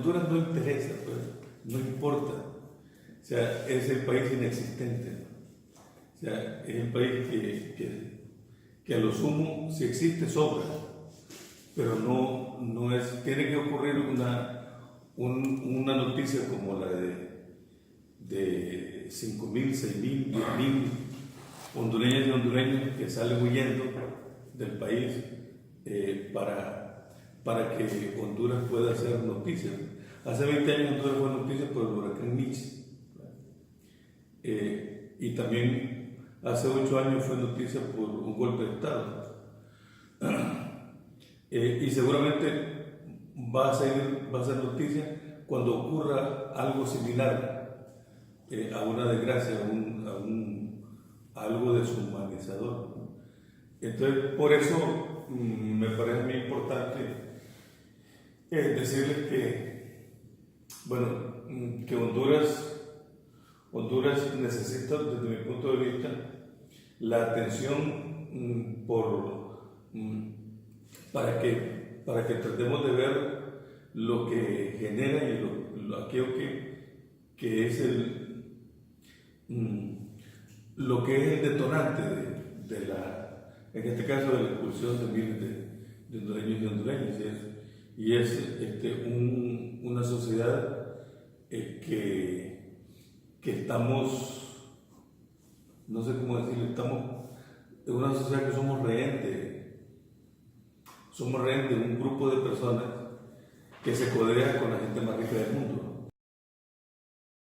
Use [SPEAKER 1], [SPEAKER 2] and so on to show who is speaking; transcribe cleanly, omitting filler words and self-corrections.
[SPEAKER 1] Honduras no interesa, pues, no importa. O sea, es el país inexistente, ¿no? O sea, es el país que a lo sumo, si existe, sobra, pero no es, tiene que ocurrir una noticia como la de 5.000, 6.000, 10.000 hondureñas y hondureños que salen huyendo del país para que Honduras pueda hacer noticias. Hace 20 años Honduras fue noticia por el huracán Mitch. Y también hace 8 años fue noticia por un golpe de Estado. Y seguramente va a ser noticia cuando ocurra algo similar a una desgracia, a algo deshumanizador, ¿no? Entonces, por eso me parece muy importante decirles que Honduras necesita, desde mi punto de vista, la atención para que tratemos de ver lo que genera y aquello que es lo que es el detonante en este caso, de la expulsión de miles de hondureños y hondureñas. Y es una sociedad que estamos, no sé cómo decirlo, estamos en una sociedad que somos rehén de un grupo de personas que se codea con la gente más rica del mundo.